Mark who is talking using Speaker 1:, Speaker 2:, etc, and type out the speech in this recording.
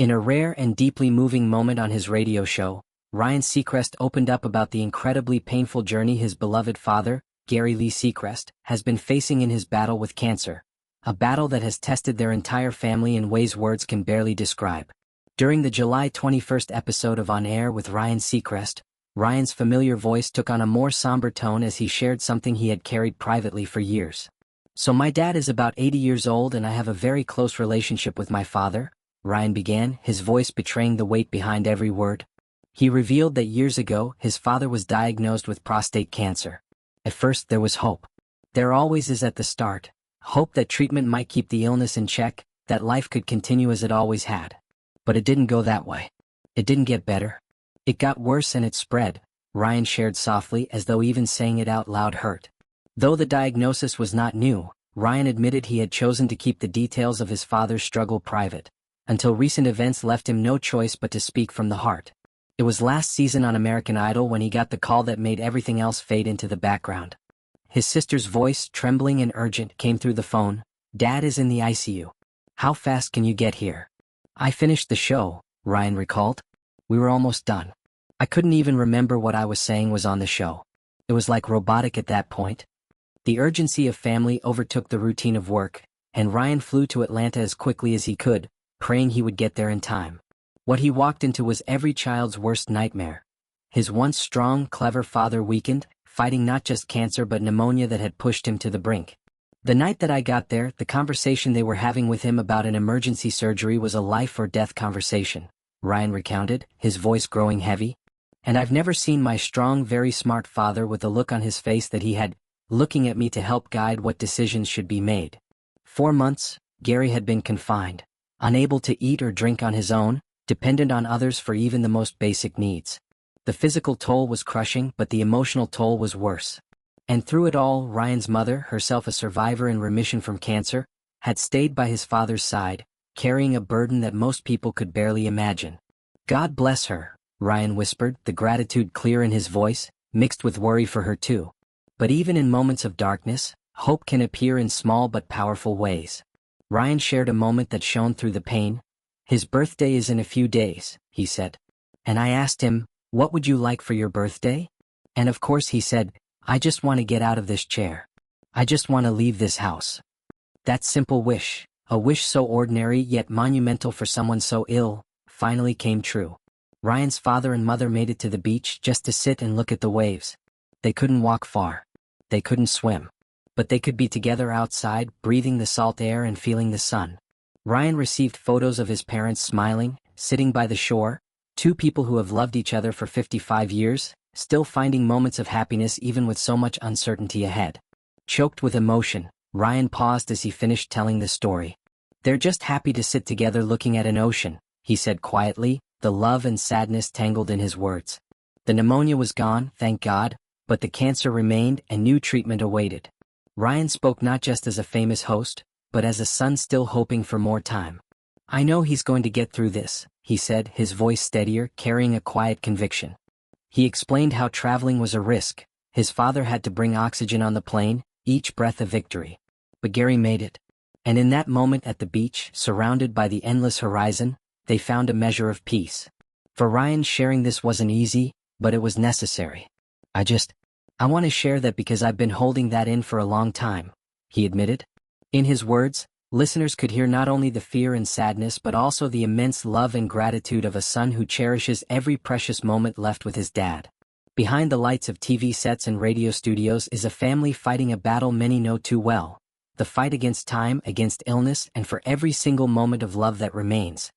Speaker 1: In a rare and deeply moving moment on his radio show, Ryan Seacrest opened up about the incredibly painful journey his beloved father, Lee Seacrest, has been facing in his battle with cancer. A battle that has tested their entire family in ways words can barely describe. During the July 21st episode of On Air with Ryan Seacrest, Ryan's familiar voice took on a more somber tone as he shared something he had carried privately for years. "So my dad is about 80 years old and I have a very close relationship with my father," Ryan began, his voice betraying the weight behind every word. He revealed that years ago his father was diagnosed with prostate cancer. At first there was hope. There always is at the start. Hope that treatment might keep the illness in check, that life could continue as it always had. But it didn't go that way. It didn't get better. It got worse and it spread, Ryan shared softly, as though even saying it out loud hurt. Though the diagnosis was not new, Ryan admitted he had chosen to keep the details of his father's struggle private, until recent events left him no choice but to speak from the heart. It was last season on American Idol when he got the call that made everything else fade into the background. His sister's voice, trembling and urgent, came through the phone. "Dad is in the ICU. How fast can you get here?" "I finished the show," Ryan recalled. "We were almost done. I couldn't even remember what I was saying was on the show. It was like robotic at that point." The urgency of family overtook the routine of work, and Ryan flew to Atlanta as quickly as he could, praying he would get there in time. What he walked into was every child's worst nightmare. His once strong, clever father weakened, fighting not just cancer but pneumonia that had pushed him to the brink. "The night that I got there, the conversation they were having with him about an emergency surgery was a life-or-death conversation," Ryan recounted, his voice growing heavy. "And I've never seen my strong, very smart father with the look on his face that he had, looking at me to help guide what decisions should be made." 4 months, Gary had been confined, unable to eat or drink on his own, dependent on others for even the most basic needs. The physical toll was crushing, but the emotional toll was worse. And through it all, Ryan's mother, herself a survivor in remission from cancer, had stayed by his father's side, carrying a burden that most people could barely imagine. "God bless her," Ryan whispered, the gratitude clear in his voice, mixed with worry for her too. But even in moments of darkness, hope can appear in small but powerful ways. Ryan shared a moment that shone through the pain. "His birthday is in a few days," he said. "And I asked him, 'What would you like for your birthday?' And of course he said, 'I just want to get out of this chair. I just want to leave this house.' That simple wish, a wish so ordinary yet monumental for someone so ill, finally came true." Ryan's father and mother made it to the beach just to sit and look at the waves. They couldn't walk far. They couldn't swim. But they could be together outside, breathing the salt air and feeling the sun. Ryan received photos of his parents smiling, sitting by the shore, two people who have loved each other for 55 years, still finding moments of happiness even with so much uncertainty ahead. Choked with emotion, Ryan paused as he finished telling the story. "They're just happy to sit together looking at an ocean," he said quietly, the love and sadness tangled in his words. The pneumonia was gone, thank God, but the cancer remained and new treatment awaited. Ryan spoke not just as a famous host, but as a son still hoping for more time. "I know he's going to get through this," he said, his voice steadier, carrying a quiet conviction. He explained how traveling was a risk. His father had to bring oxygen on the plane, each breath a victory. But Gary made it. And in that moment at the beach, surrounded by the endless horizon, they found a measure of peace. For Ryan, sharing this wasn't easy, but it was necessary. I want to share that because I've been holding that in for a long time," he admitted. In his words, listeners could hear not only the fear and sadness but also the immense love and gratitude of a son who cherishes every precious moment left with his dad. Behind the lights of TV sets and radio studios is a family fighting a battle many know too well. The fight against time, against illness, and for every single moment of love that remains.